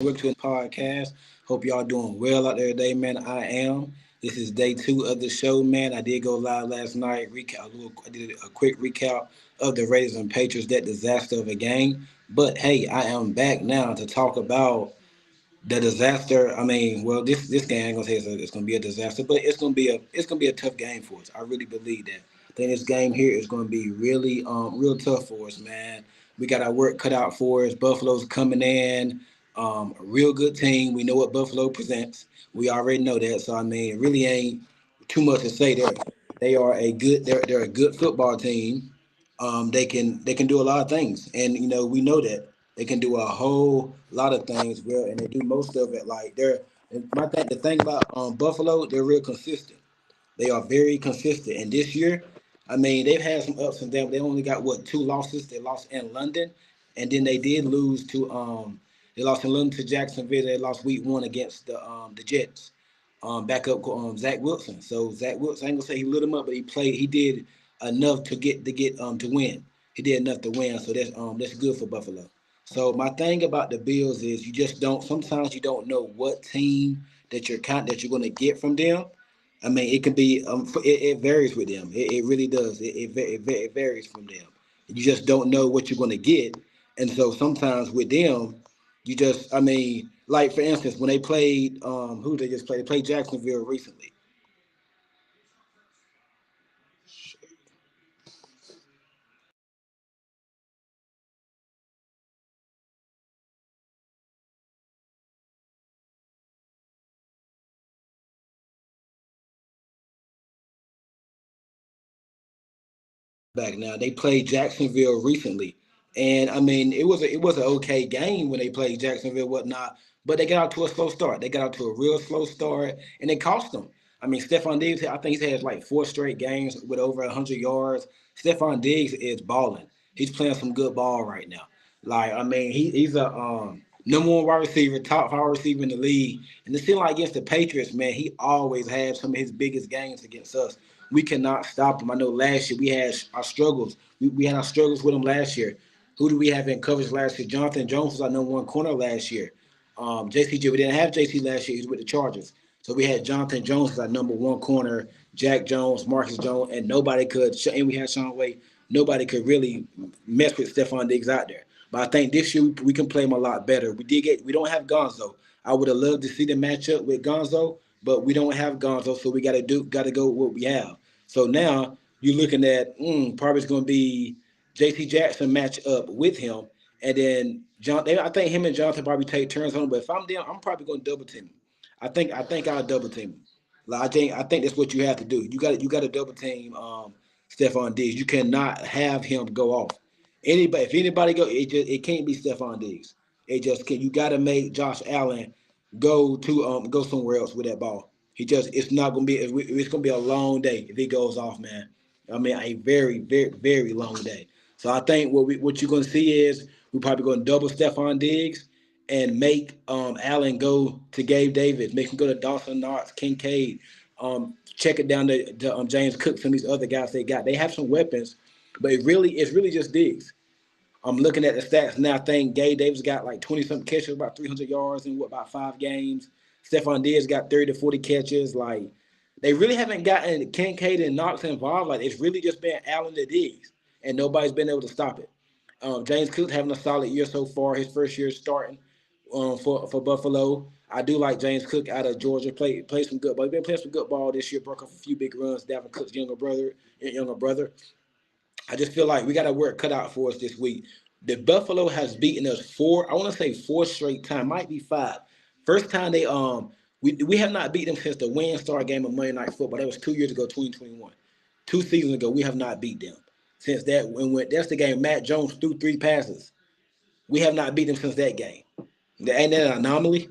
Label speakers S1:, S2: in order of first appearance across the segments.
S1: Welcome to a podcast. Hope y'all doing well out there today, man. I am. This is day two of the show, man. I did go live last night. I did a quick recap of the Raiders and Patriots, that disaster of a game. But hey, I am back now to talk about the disaster. I mean, well, this game I ain't gonna say it's gonna be a disaster, but it's gonna be a tough game for us. I really believe that. I think this game here is gonna be really real tough for us, man. We got our work cut out for us. Buffalo's coming in, a real good team. We know what Buffalo presents. We already know that. So I mean, it really ain't too much to say there. They're a good football team. They can do a lot of things, and we know that they can do a whole lot of things well, and they do most of it. Like they're and my thing. The thing about Buffalo, they're real consistent. They are very consistent, and this year, I mean, they've had some ups and downs. They only got what, two losses. They lost in London, and then they did lose to they lost in London to Jacksonville. They lost week one against the Jets. Backup Zach Wilson. So Zach Wilson, I ain't gonna say he lit him up, but he played. He did enough to win. He did enough to win. So that's good for Buffalo. So my thing about the Bills is you just don't. Sometimes you don't know what team that you're gonna get from them. I mean, it can be it varies with them. It really does. It varies from them. You just don't know what you're gonna get, and so sometimes with them, you just, I mean, like for instance, when they played, who they just played? They played Jacksonville recently. Back now. They played Jacksonville recently, and I mean it was an okay game when they played Jacksonville, whatnot. But they got out to a slow start. They got out to a real slow start, and it cost them. I mean, Stephon Diggs, I think he's had like four straight games with over 100 yards. Stephon Diggs is balling. He's playing some good ball right now. Like I mean, he's a number one wide receiver, top five receiver in the league. And it seemed like against the Patriots, man, he always had some of his biggest games against us. We cannot stop him. I know last year we had our struggles. We had our struggles with him last year. Who do we have in coverage last year? Jonathan Jones was our number one corner last year. JCJ, we didn't have JC last year. He's with the Chargers. So we had Jonathan Jones as our number one corner, Jack Jones, Marcus Jones, and nobody could. And we had Sean Wade. Nobody could really mess with Stephon Diggs out there. But I think this year we can play him a lot better. We don't have Gonzo. I would have loved to see the matchup with Gonzo, but we don't have Gonzo, so we gotta go with what we have. So now you're looking at probably it's gonna be J.C. Jackson match up with him, and then I think him and Jonathan probably take turns on him. But if I'm them, I'm probably gonna double team him. I think I'll double team him. Like, I think that's what you have to do. You got to double team Stephon Diggs. You cannot have him go off. If anybody go, it can't be Stephon Diggs. It just can. You got to make Josh Allen go somewhere else with that ball. It's not gonna be it's gonna be a long day if he goes off, man. I mean, a very, very, very long day. So I think what you're gonna see is we're probably gonna double Stephon Diggs and make Allen go to Gabe Davis, make him go to Dawson Knox, Kincaid, check it down to James Cook, some of these other guys they got. They have some weapons, but it's really just Diggs. I'm looking at the stats now. I think Gabe Davis got like 20 something catches, about 300 yards in about 5 games. Stephon Diggs got 30 to 40 catches. Like they really haven't gotten Kincaid and Knox involved. Like it's really just been Allen to Diggs, and nobody's been able to stop it. James Cook having a solid year so far. His first year starting for Buffalo. I do like James Cook out of Georgia. Play some good ball. He's been playing some good ball this year. Broke off a few big runs. Dalvin Cook's younger brother. I just feel like we got our work cut out for us this week. The Buffalo has beaten us four. I want to say four straight time. Might be five. First time we have not beat them since the Win Star game of Monday Night Football. That was 2 years ago, 2021. 2 seasons ago, we have not beat them. Since that, when that's the game, Matt Jones threw three passes. We have not beat them since that game. Ain't that an anomaly?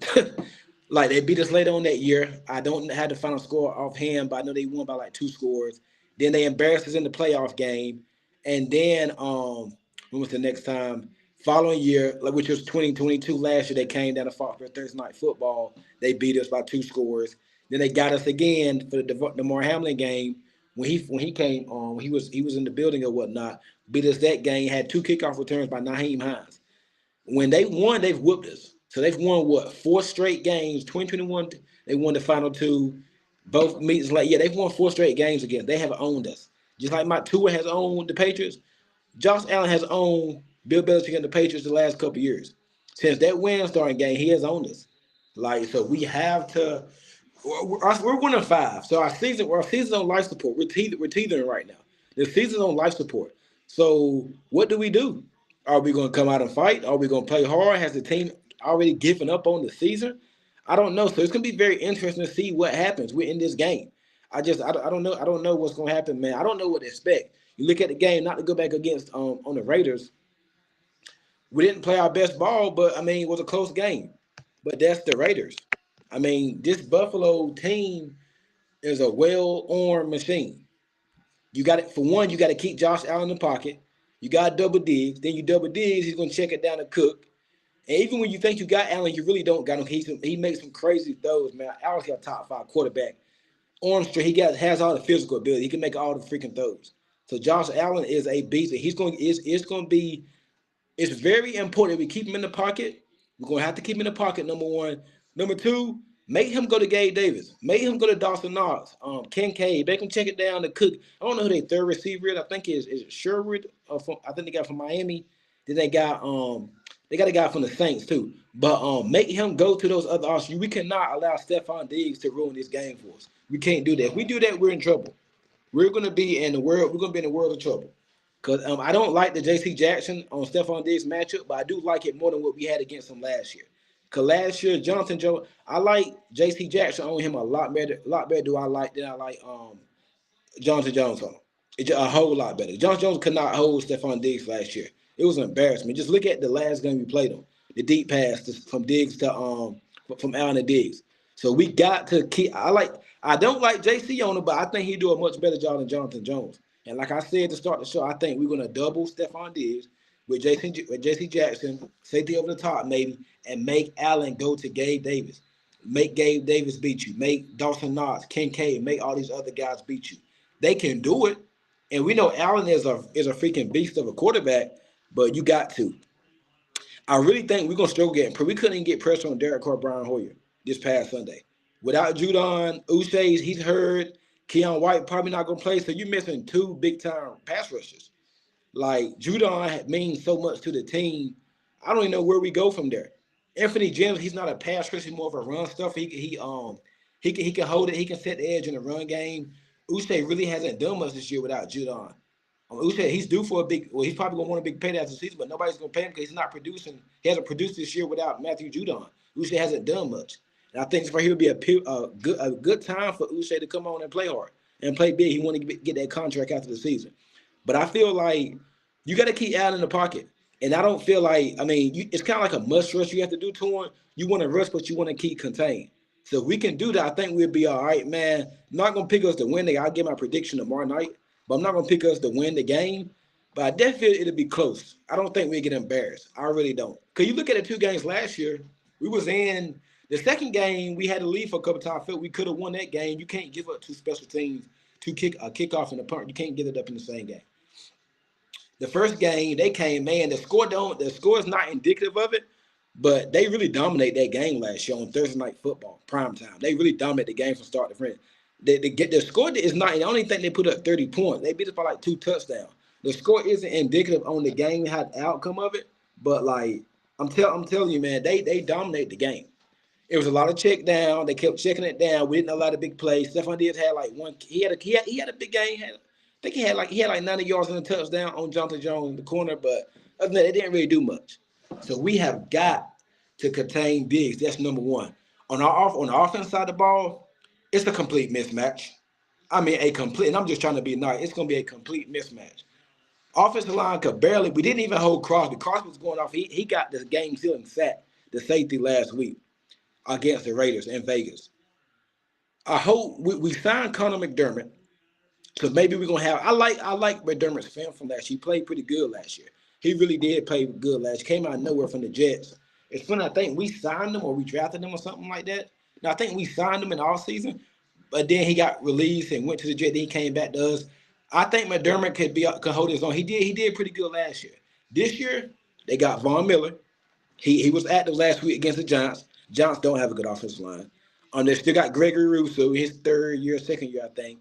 S1: Like they beat us later on that year. I don't have the final score offhand, but I know they won by like two scores. Then they embarrassed us in the playoff game, and then when was the next time? Following year, like which was 2022 last year, they came down to Foxborough Thursday Night Football. They beat us by two scores. Then they got us again for the DeMar Hamlin game when he came on. He was in the building or whatnot. Beat us that game. Had two kickoff returns by Naheem Hines. When they won, they've whooped us. So they've won what, 4 straight games. 2021, they won the final two. Both meets like yeah, they've won 4 straight games again. They have owned us. Just like my Tua has owned the Patriots, Josh Allen has owned Bill Belichick and the Patriots the last couple years. Since that win starting game, he has owned us. Like so, we have to. We're 1-5. So our season's on life support. We're teetering right now. The season's on life support. So what do we do? Are we going to come out and fight? Are we going to play hard? Has the team already given up on the season? I don't know. So it's going to be very interesting to see what happens. We're in this game. I don't know. I don't know what's going to happen, man. I don't know what to expect. You look at the game, not to go back against on the Raiders. We didn't play our best ball, but I mean, it was a close game. But that's the Raiders. I mean, this Buffalo team is a well-armed machine. You got it for one. You got to keep Josh Allen in the pocket. You got double Diggs. Then you double Diggs. He's going to check it down to Cook. And even when you think you got Allen, you really don't got him. He makes some crazy throws, man. Allen's got a top 5 quarterback. Armstrong, has all the physical ability. He can make all the freaking throws. So Josh Allen is a beast. He's going. It's going to be it's very important that we keep him in the pocket. We're gonna have to keep him in the pocket. Number one. Number two, make him go to Gabe Davis. Make him go to Dawson Knox. Kincaid. Make him check it down to Cook. I don't know who their third receiver is. I think is Sherwood. I think they got from Miami. Then they got a guy from the Saints too. But make him go to those other options. We cannot allow Stephon Diggs to ruin this game for us. We can't do that. If we do that, we're in trouble. We're gonna be in the world. We're gonna be in the world of trouble. Cause I don't like the J.C. Jackson on Stephon Diggs matchup, but I do like it more than what we had against him last year. Cause last year, Jonathan Joe, I like J.C. Jackson on him a lot better. A lot better do I like than I like Jonathan Jones on him. It's a whole lot better. Jonathan Jones could not hold Stephon Diggs last year. It was an embarrassment. Just look at the last game we played on. The deep pass from Diggs to from Allen to Diggs. So we got to keep. I don't like JC on him, but I think he do a much better job than Jonathan Jones. And like I said to start the show, I think we're gonna double Stephon Diggs with JC Jackson, safety over the top maybe, and make Allen go to Gabe Davis. Make Gabe Davis beat you. Make Dawson Knox, Kincaid, make all these other guys beat you. They can do it. And we know Allen is a freaking beast of a quarterback, but you got to. I really think we're gonna struggle getting. We couldn't even get pressure on Derek Carr, Brian Hoyer this past Sunday. Without Judon, Uche, he's hurt. Keon White probably not gonna play, so you're missing 2 big-time pass rushers. Like Judon means so much to the team. I don't even know where we go from there. Anthony James, he's not a pass rusher, he's more of a run stuffer. He can hold it. He can set the edge in the run game. Uche really hasn't done much this year without Judon. Uche, he's due for a big. Well, he's probably gonna want a big payday after the season, but nobody's gonna pay him because he's not producing. He hasn't produced this year without Matthew Judon. Uche hasn't done much, and I think for here would be a good time for Uche to come on and play hard and play big. He want to get that contract after the season, but I feel like you got to keep Allen in the pocket, and I don't feel like it's kind of like a must rush you have to do to him. You want to rush, but you want to keep contained. So if we can do that, I think we'll be all right, man. I'm not gonna pick us to win. I'll give my prediction tomorrow night. But I'm not going to pick us to win the game. But I definitely feel it'll be close. I don't think we'll get embarrassed. I really don't. Because you look at the 2 games last year, we was in the second game, we had to leave for a couple times. I felt we could have won that game. You can't give up 2 special teams, to kick a kickoff and a punt. You can't give it up in the same game. The first game, they came, man, the score is not indicative of it, but they really dominate that game last year on Thursday Night Football, prime time. They really dominate the game from start to finish. The score is not. I don't even think they put up 30 points. They beat us by like 2 touchdowns. The score isn't indicative on the game, how the outcome of it. But like I'm telling you, man, they dominate the game. It was a lot of check down. They kept checking it down. We didn't allow the big plays. Stephon Diggs had like one. He had a big game. I think he had like 90 yards and a touchdown on Jonathan Jones in the corner. But other than that, they didn't really do much. So we have got to contain Diggs. That's number one. On the offense side of the ball, it's a complete mismatch. I mean, a complete. And I'm just trying to be nice. It's going to be a complete mismatch. Offensive line could barely. We didn't even hold Crosby. Crosby was going off. He got the game-sealing sack, the safety last week against the Raiders in Vegas. I hope we signed Connor McDermott, so maybe we're gonna have. I like McDermott's film from last year. He played pretty good last year. He really did play good last year. Came out of nowhere from the Jets. It's funny. I think we signed him or we drafted him or something like that. Now I think we signed him in all season, but then he got released and went to the Jets. Then he came back to us. I think McDermott could hold his own. He did pretty good last year. This year they got Von Miller. He was active last week against the Giants. Giants don't have a good offensive line. They still got Gregory Russo, his third year, second year, I think.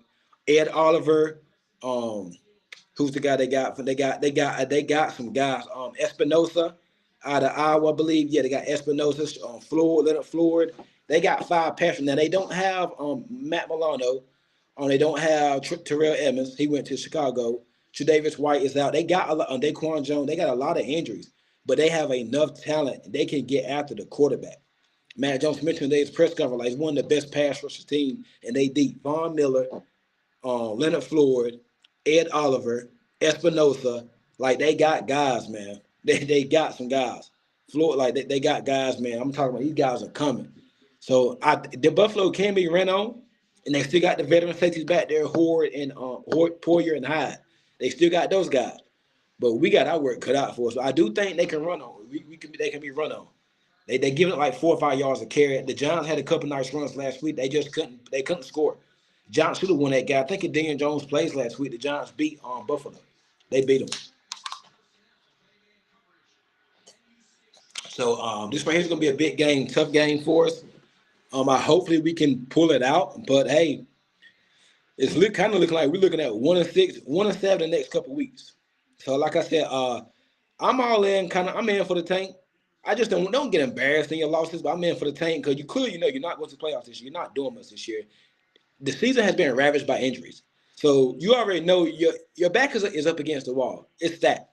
S1: Ed Oliver, um, who's the guy they got? They got some guys. Espinosa out of Iowa, I believe. Yeah, they got Espinosa, Floyd, Leonard Floyd. They got five passers. Now they don't have Matt Milano. They don't have Terrell Edmonds. He went to Chicago. Tre'Davious White is out. They got a lot. Daquan Jones. They got a lot of injuries, but they have enough talent. They can get after the quarterback. Matt Jones mentioned today's press conference like one of the best pass rushers team, and they deep. Von Miller, Leonard Floyd, Ed Oliver, Espinosa. Like they got guys, man. They got some guys. Floyd, like they got guys, man. I'm talking about these guys are coming. So the Buffalo can be ran on, and they still got the veteran safeties back there, Horde and Poyer and Hyde. They still got those guys. But we got our work cut out for us. So I do think they can run on. They can be run on. They give it like 4 or 5 yards a carry. The Giants had a couple nice runs last week. They couldn't score. Giants should have won that guy. I think if Daniel Jones plays last week, the Giants beat Buffalo. They beat them. So this right here is gonna be a big game, tough game for us. I hopefully we can pull it out. But hey, kind of looking like we're looking at 1-6, 1-7 the next couple weeks. So like I said, I'm all in. I'm in for the tank. I just don't get embarrassed in your losses, but I'm in for the tank because you clearly know you're not going to the playoffs this year. You're not doing much this year. The season has been ravaged by injuries, so you already know your back is up against the wall. It's that.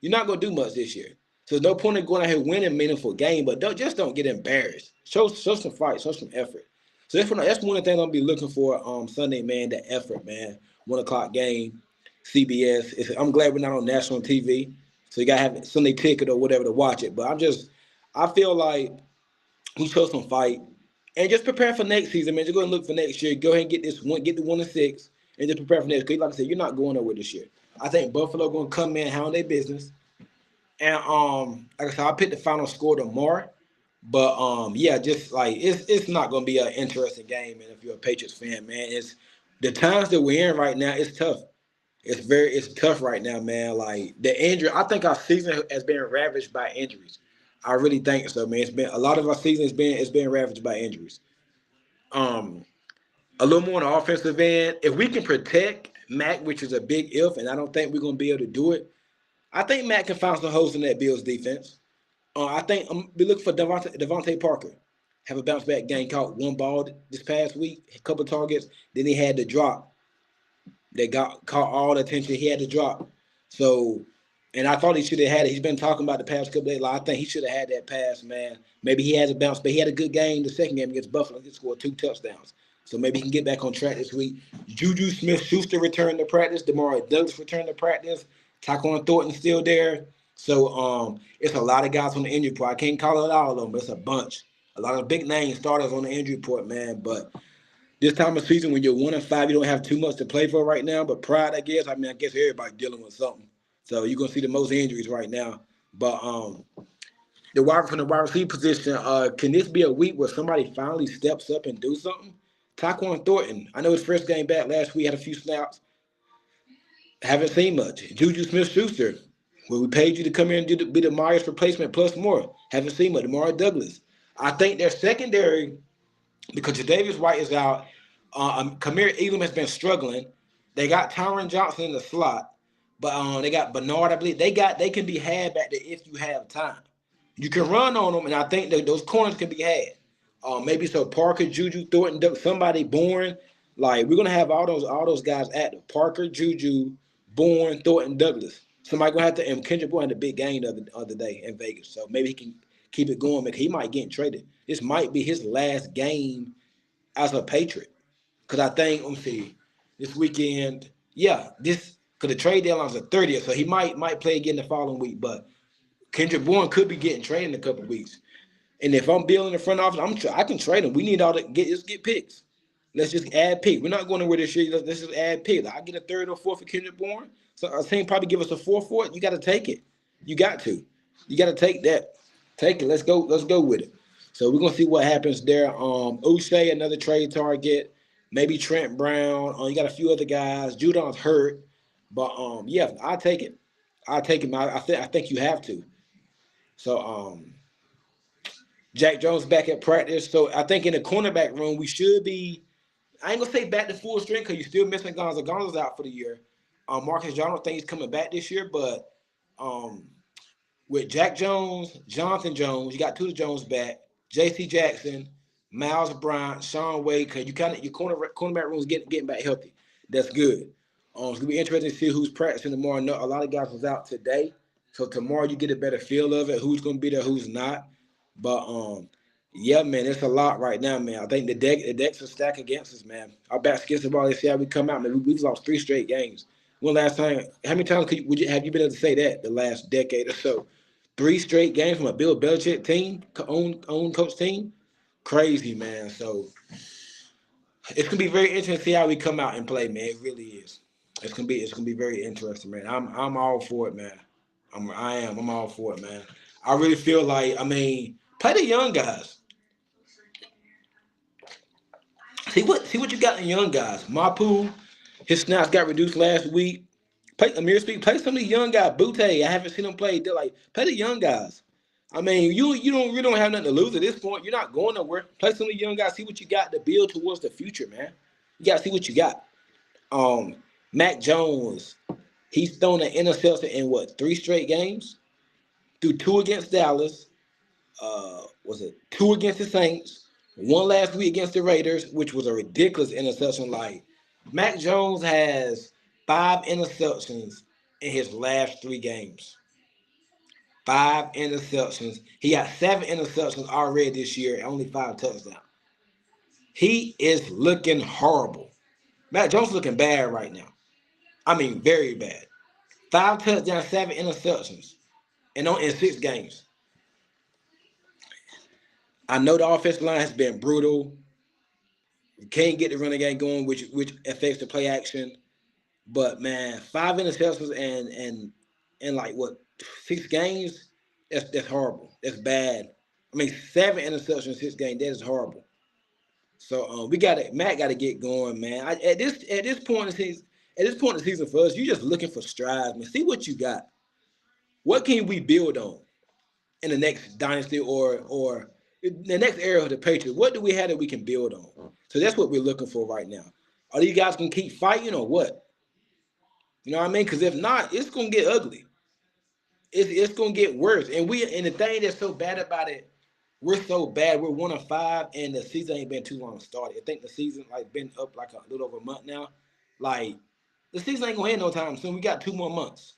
S1: You're not gonna do much this year. So there's no point in going out here winning meaningful game, but don't get embarrassed. Show some fight, show some effort. So that's one of the things I'll be looking for Sunday, man. The effort, man. 1 o'clock game, CBS. I'm glad we're not on national TV, so you gotta have Sunday ticket or whatever to watch it. But I feel like we show some fight and just prepare for next season, man. Just go and look for next year. Go ahead and get the 1-6, and just prepare for next. Because like I said, you're not going nowhere this year. I think Buffalo gonna come in, handle their business. And like I said, I picked the final score tomorrow. But yeah, just like it's not gonna be an interesting game, man. If you're a Patriots fan, man, it's the times that we're in right now. It's tough. It's tough right now, man. Like the injury, I think our season has been ravaged by injuries. I really think so, man. It's been a lot of our season has been ravaged by injuries. Um, a little more on the offensive end. If we can protect Mac, which is a big if, and I don't think we're gonna be able to do it. I think Matt can find some holes in that Bills defense. I think I'm be looking for Devontae Parker. Have a bounce back game. Caught one ball this past week, a couple targets. Then he had the drop that got caught all the attention. He had to drop. So, and I thought he should have had it. He's been talking about the past couple days. Like, I think he should have had that pass, man. Maybe he has a bounce, but he had a good game the second game against Buffalo. He scored 2 touchdowns. So maybe he can get back on track this week. Juju Smith-Schuster returned to practice. Demar Douglas returned to practice. Tyquan Thornton's still there. So it's a lot of guys on the injury report. I can't call it all of them, but it's a bunch. A lot of big name starters on the injury report, man. But this time of season when you're 1-5, you don't have too much to play for right now. But pride, I guess. I mean, I guess everybody's dealing with something. So you're gonna see the most injuries right now. But from the wide receiver position, can this be a week where somebody finally steps up and do something? Tyquan Thornton, I know his first game back last week had a few snaps. Haven't seen much. Juju Smith-Schuster, well, we paid you to come in and be the Myers replacement plus more. Haven't seen much. Demar Douglas. I think their secondary because Davis White is out. Kamir Elam has been struggling. They got Tyron Johnson in the slot, but they got Bernard. I believe they can be had back there if you have time. You can run on them, and I think that those corners can be had. Maybe so Parker, Juju, Thornton, somebody Bourne. Like we're gonna have all those guys active. Parker, Juju, Bourne, Thornton, Douglas. Somebody gonna have to. And Kendrick Bourne had a big game the other day in Vegas, so maybe he can keep it going. Because he might get traded. This might be his last game as a Patriot. Because I think, let me see, this weekend, yeah, because the trade deadline's the 30th, so he might play again the following week. But Kendrick Bourne could be getting traded in a couple of weeks. And if I'm building the front office, I can trade him. We need all to get picks. Let's just add picks. We're not going to where this year. Let's just add picks. I get a third or fourth for Kendrick Bourne. So a team probably give us a fourth for it. You got to take it. You got to. You got to take that. Take it. Let's go. Let's go with it. So we're gonna see what happens there. O'Shea, another trade target. Maybe Trent Brown. You got a few other guys. Judon's hurt, but yeah, I take it. I take him. I think you have to. So Jack Jones back at practice. So I think in the cornerback room, we should be, I ain't gonna say back to full strength because you're still missing Gonzo. Gonzo's out for the year. Marcus John, I don't think he's coming back this year, but um, with Jack Jones, Jonathan Jones, you got two of the Jones back, J.C. Jackson, Miles Bryant, Sean Wade. Cause you kind of your cornerback room is getting back healthy. That's good. It's gonna be interesting to see who's practicing tomorrow. No, a lot of guys was out today, so tomorrow you get a better feel of it. Who's gonna be there, who's not. But yeah, man, it's a lot right now, man. I think the decks are stacked against us, man. Our backs against the ball. Let's see how we come out, man. We've lost 3 straight games. When last time? How many times have you been able to say that the last decade or so? 3 straight games from a Bill Belichick team, own coach team. Crazy, man. So it's gonna be very interesting to see how we come out and play, man. It really is. It's gonna be very interesting, man. I'm all for it, man. I'm all for it, man. I really feel like play the young guys. See what you got in young guys. Mapu, his snaps got reduced last week. Play Amir Speak. Play some of these young guys. Butte, I haven't seen them play. They're like play the young guys. You don't have nothing to lose at this point. You're not going nowhere. Play some of the young guys. See what you got to build towards the future, man. You gotta see what you got. Um, Mac Jones, he's thrown an interception in what 3 straight games? Threw two against Dallas. Was it two against the Saints? One last week against the Raiders, which was a ridiculous interception. Like Mac Jones has 5 interceptions in his last 3 games. 5 interceptions. He got 7 interceptions already this year, and only 5 touchdowns. He is looking horrible. Matt Jones looking bad right now. I mean, very bad. 5 touchdowns, 7 interceptions, and on in 6 games. I know the offensive line has been brutal. You can't get the running game going, which affects the play action. But man, 5 interceptions and like what 6 games? That's horrible. That's bad. I mean, 7 interceptions in 6 games. That is horrible. So we got to Matt got to get going, man. At this point in the season, for us, you're just looking for strides, man. See what you got. What can we build on in the next dynasty or the next era of the Patriots? What do we have that we can build on? So that's what we're looking for right now. Are these guys gonna keep fighting or what? You know what I mean? Because if not, it's gonna get ugly. It's gonna get worse. And the thing that's so bad about it, we're so bad. We're 1-5, and the season ain't been too long started. I think the season like been up like a little over a month now. Like the season ain't gonna end no time soon. We got 2 more months.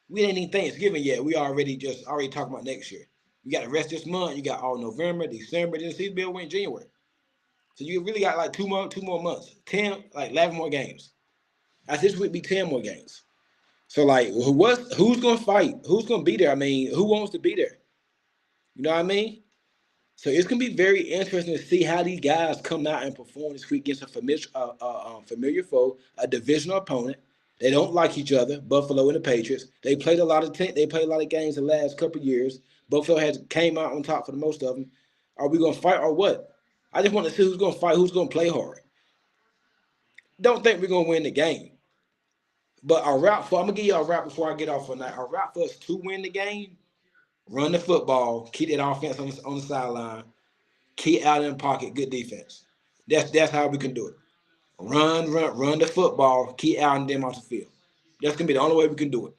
S1: We ain't even Thanksgiving yet. We already talking about next year. You got the rest of this month. You got all November, December. Then the season bill went January. So you really got like two more months. 11 more games. I this would be 10 more games. So like, who's gonna fight? Who's gonna be there? I mean, who wants to be there? You know what I mean? So it's gonna be very interesting to see how these guys come out and perform this week against a familiar foe, a divisional opponent. They don't like each other. Buffalo and the Patriots. They played a lot of games the last couple of years. Buffalo has came out on top for the most of them. Are we gonna fight or what? I just want to see who's gonna fight, who's gonna play hard. Don't think we're gonna win the game. But I'm gonna give you a route before I get off on that. A route for us to win the game: run the football, keep that offense on the sideline, keep out in the pocket, good defense. That's how we can do it. Run the football, keep out and them off the field. That's gonna be the only way we can do it.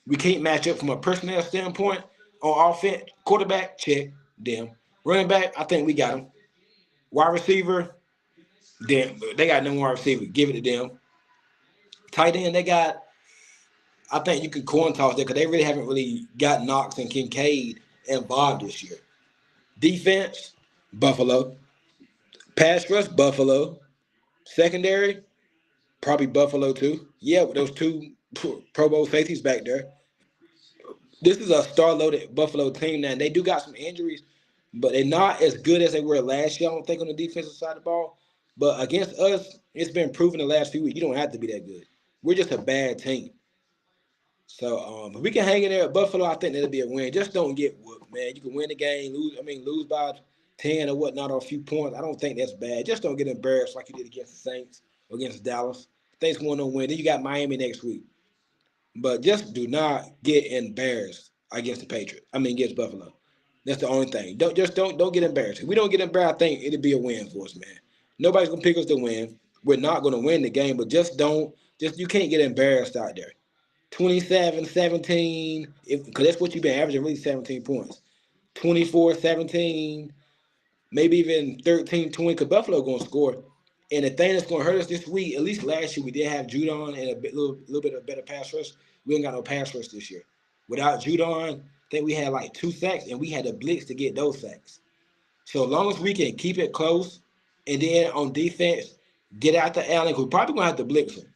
S1: We can't match up from a personnel standpoint on offense. Quarterback, check them. Running back, I think we got them. Wide receiver, them. They got no wide receiver. Give it to them. Tight end, they got. I think you could coin toss there because they really haven't really got Knox and Kincaid involved this year. Defense, Buffalo. Pass rush, Buffalo. Secondary, probably Buffalo too. Yeah, with those two Pro Bowl safeties back there. This is a star-loaded Buffalo team now. And they do got some injuries, but they're not as good as they were last year, I don't think, on the defensive side of the ball. But against us, it's been proven the last few weeks you don't have to be that good. We're just a bad team. So if we can hang in there at Buffalo, I think that'll be a win. Just don't get whooped, man. You can win the game, lose by 10 or whatnot or a few points. I don't think that's bad. Just don't get embarrassed like you did against the Saints or against Dallas. Thanks one on win. Then you got Miami next week. But just do not get embarrassed against the Patriots. Against Buffalo. That's the only thing. Don't get embarrassed. If we don't get embarrassed, I think it'll be a win for us, man. Nobody's gonna pick us to win. We're not gonna win the game, but just don't just you can't get embarrassed out there. 27, 17, because that's what you've been averaging, really 17 points. 24, 17, maybe even 13, 20, because Buffalo going to score. And the thing that's going to hurt us this week, at least last year, we did have Judon and little bit of better pass rush. We ain't got no pass rush this year. Without Judon, I think we had like 2 sacks, and we had a blitz to get those sacks. So as long as we can keep it close, and then on defense, get out to Allen, because we're probably going to have to blitz him.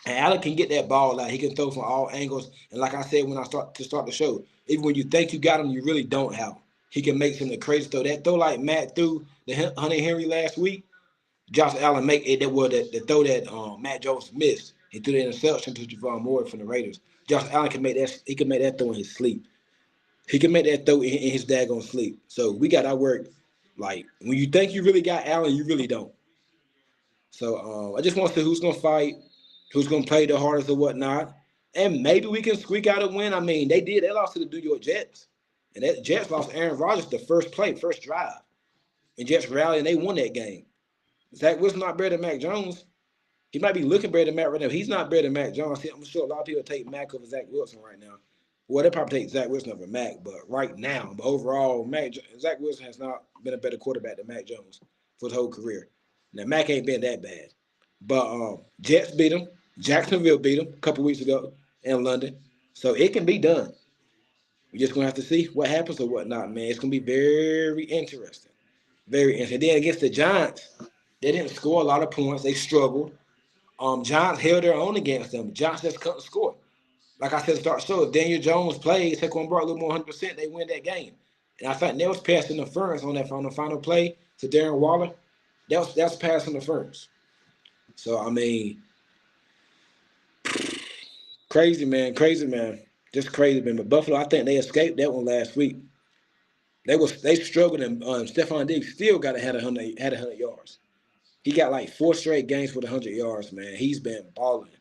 S1: And Allen can get that ball out. He can throw from all angles. And like I said when I start the show, even when you think you got him, you really don't have him. He can make some of the crazy throw. That throw like Matt threw the Hunter Henry last week, Josh Allen make it. That was the throw that Matt Jones missed. He threw the interception to Javon Moore from the Raiders. Josh Allen can make that. He can make that throw in his sleep. He can make that throw in his daggone sleep. So we got our work. Like when you think you really got Allen, you really don't. So I just want to see who's gonna fight, who's gonna play the hardest or whatnot, and maybe we can squeak out a win. I mean, they did. They lost to the New York Jets, and that Jets lost Aaron Rodgers the first play, first drive, and Jets rallied and they won that game. Zach Wilson not better than Mac Jones. He might be looking better than Mac right now. He's not better than Mac Jones. I'm sure a lot of people take Mac over Zach Wilson right now. Well, they probably take Zach Wilson over Mac, but right now, but overall, Zach Wilson has not been a better quarterback than Mac Jones for his whole career. Now, Mac ain't been that bad. But Jets beat them. Jacksonville beat them a couple weeks ago in London. So it can be done. We're just going to have to see what happens or whatnot, man. It's going to be very interesting. Very interesting. Then against the Giants, they didn't score a lot of points. They struggled. Giants held their own against them. Giants just couldn't score. Like I said, start show. If Daniel Jones plays, Saquon brought a little more 100%, they win that game. And I thought that was pass interference on the final play to Darren Waller. That was pass interference. So I mean, crazy man, just crazy man. But Buffalo, I think they escaped that one last week. They struggled, and Stephon Diggs still got had 100 yards. He got like 4 straight games with 100 yards, man. He's been balling.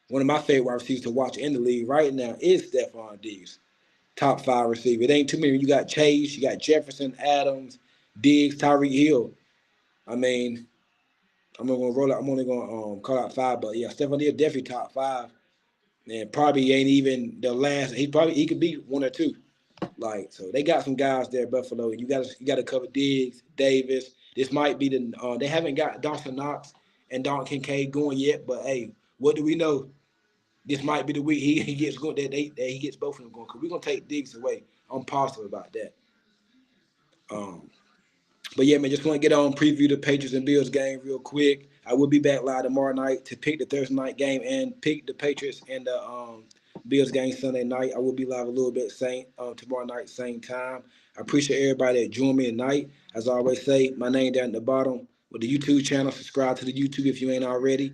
S1: One of my favorite wide receivers to watch in the league right now is Stephon Diggs. Top 5 receiver. It ain't too many. You got Chase, you got Jefferson, Adams, Diggs, Tyreek Hill. I mean, I'm gonna roll out. I'm only gonna call out 5, but yeah, Stephon Diggs definitely top 5, and probably ain't even the last. He could be 1 or 2. Like so, they got some guys there, Buffalo. You got to cover Diggs, Davis. This might be they haven't got Dawson Knox and Don Kincaid going yet, but hey, what do we know? This might be the week he gets going that he gets both of them going because we're gonna take Diggs away. I'm positive about that. Um, But yeah, man, just want to get on preview the Patriots and Bills game real quick. I will be back live tomorrow night to pick the Thursday night game and pick the Patriots and the Bills game Sunday night. I will be live a little bit tomorrow night, same time. I appreciate everybody that joined me tonight. As I always say, my name down at the bottom with the YouTube channel. Subscribe to the YouTube if you ain't already.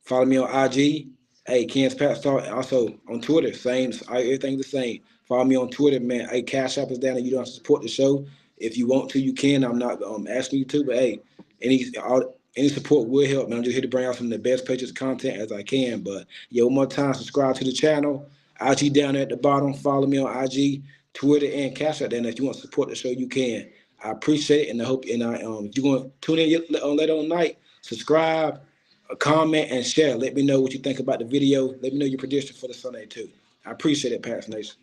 S1: Follow me on IG. Hey, Ken's Pat Star. Also on Twitter, same. Everything's the same. Follow me on Twitter, man. Hey, Cash App is down, and you don't have to support the show. If you want to, you can. I'm not asking you to, but hey, any support will help, man. I'm just here to bring out some of the best Patriots content as I can. But yeah, one more time, subscribe to the channel. IG down there at the bottom. Follow me on IG, Twitter, and Cash App. Then if you want to support the show, you can. I appreciate it, and I hope. And if you want to tune in later on night, subscribe, comment, and share. Let me know what you think about the video. Let me know your prediction for the Sunday too. I appreciate it, Pats Nation.